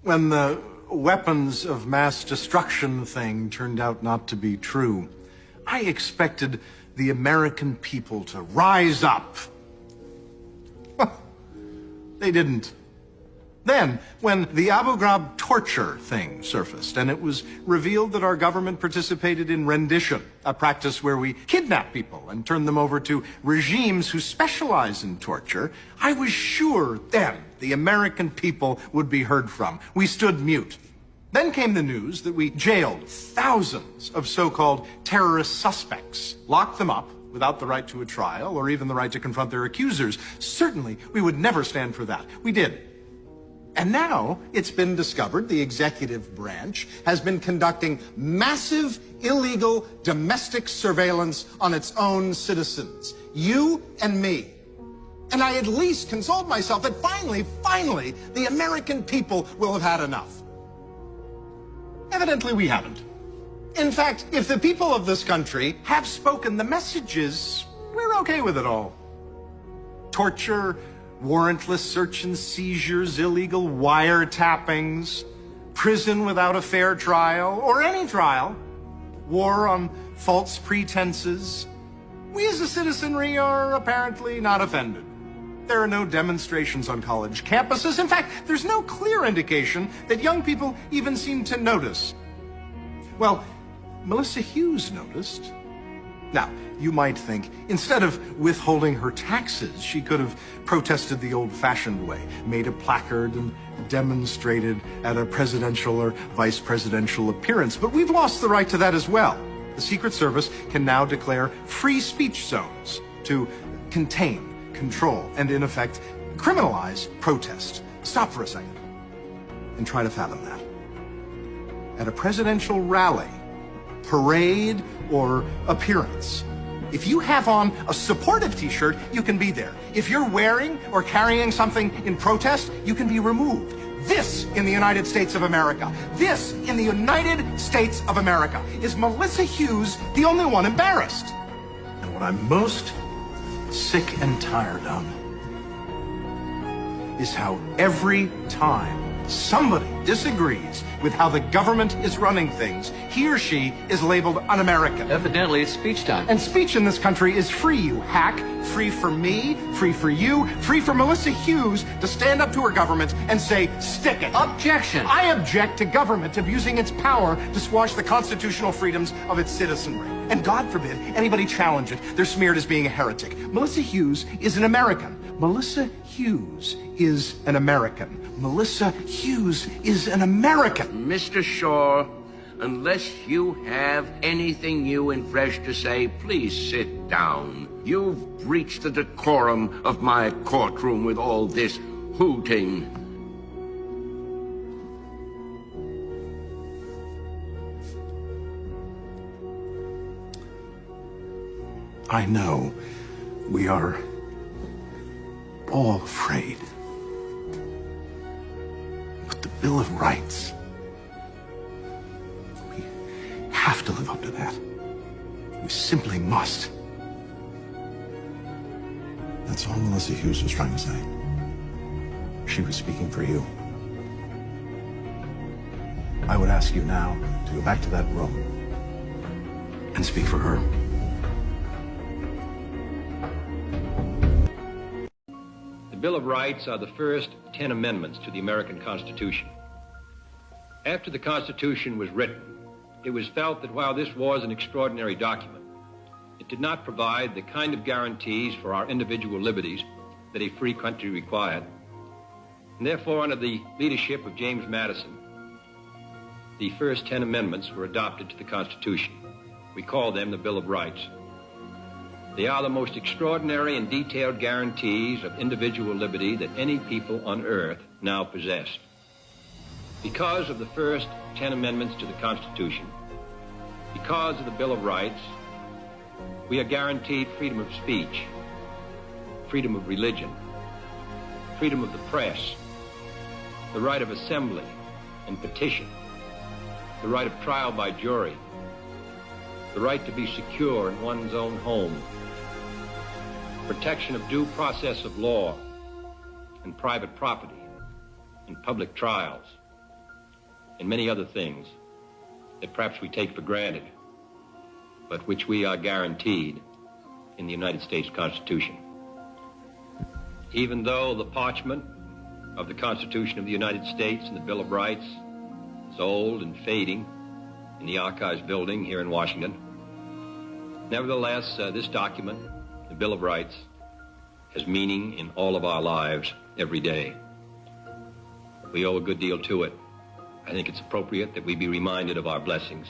When the weapons of mass destruction thing turned out not to be true, I expected the American people to rise up. They didn't. Then, when the Abu Ghraib torture thing surfaced, and it was revealed that our government participated in rendition, a practice where we kidnap people and turn them over to regimes who specialize in torture, I was sure then the American people would be heard from. We stood mute. Then came the news that we jailed thousands of so-called terrorist suspects, locked them up without the right to a trial or even the right to confront their accusers. Certainly, we would never stand for that. We did. And now it's been discovered the executive branch has been conducting massive illegal domestic surveillance on its own citizens, you and me. And I at least consoled myself that finally, the American people will have had enough. Evidently, we haven't. In fact, if the people of this country have spoken the messages, we're okay with it all. Torture, warrantless search and seizures, illegal wiretappings, prison without a fair trial, or any trial, war on false pretenses. We as a citizenry are apparently not offended. There are no demonstrations on college campuses. In fact, there's no clear indication that young people even seem to notice. Well, Melissa Hughes noticed. Now, you might think, instead of withholding her taxes, she could have protested the old-fashioned way, made a placard and demonstrated at a presidential or vice presidential appearance. But we've lost the right to that as well. The Secret Service can now declare free speech zones to contain, control, and in effect, criminalize protest. Stop for a second and try to fathom that. At a presidential rally, parade, or appearance, if you have on a supportive t-shirt, you can be there. If you're wearing or carrying something in protest, you can be removed. This in the United States of America. This in the United States of America. Is Melissa Hughes the only one embarrassed? And what I'm most sick and tired of is how every time somebody disagrees with how the government is running things, he or she is labeled un-American. Evidently, it's speech time. And speech in this country is free, you hack. Free for me, free for you, free for Melissa Hughes to stand up to her government and say, stick it. Objection. I object to government abusing its power to squash the constitutional freedoms of its citizenry. And God forbid anybody challenge it. They're smeared as being a heretic. Melissa Hughes is an American. Melissa Hughes is an American. Melissa Hughes is an American. Mr. Shaw, unless you have anything new and fresh to say, please sit down. You've breached the decorum of my courtroom with all this hooting. I know we are all afraid. But the Bill of Rights, we have to live up to that. We simply must. That's all Melissa Hughes was trying to say. She was speaking for you. I would ask you now to go back to that room and speak for her. The Bill of Rights are the first 10 amendments to the American Constitution. After the Constitution was written, it was felt that while this was an extraordinary document, it did not provide the kind of guarantees for our individual liberties that a free country required. And therefore, under the leadership of James Madison, the first 10 amendments were adopted to the Constitution. We call them the Bill of Rights. They are the most extraordinary and detailed guarantees of individual liberty that any people on earth now possess. Because of the first 10 amendments to the Constitution, because of the Bill of Rights, we are guaranteed freedom of speech, freedom of religion, freedom of the press, the right of assembly and petition, the right of trial by jury, the right to be secure in one's own home, protection of due process of law and private property and public trials, and many other things that perhaps we take for granted, but which we are guaranteed in the United States Constitution. Even though the parchment of the Constitution of the United States and the Bill of Rights is old and fading in the Archives building here in Washington, nevertheless, this document, the Bill of Rights, has meaning in all of our lives every day. We owe a good deal to it. I think it's appropriate that we be reminded of our blessings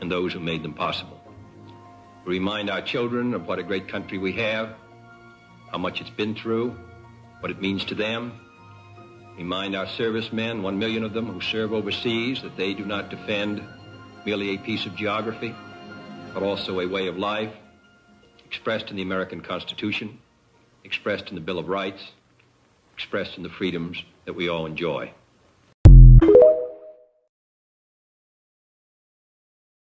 and those who made them possible. We remind our children of what a great country we have, how much it's been through, what it means to them. Remind our servicemen, 1 million of them who serve overseas, that they do not defend merely a piece of geography, but also a way of life expressed in the American Constitution, expressed in the Bill of Rights, expressed in the freedoms that we all enjoy.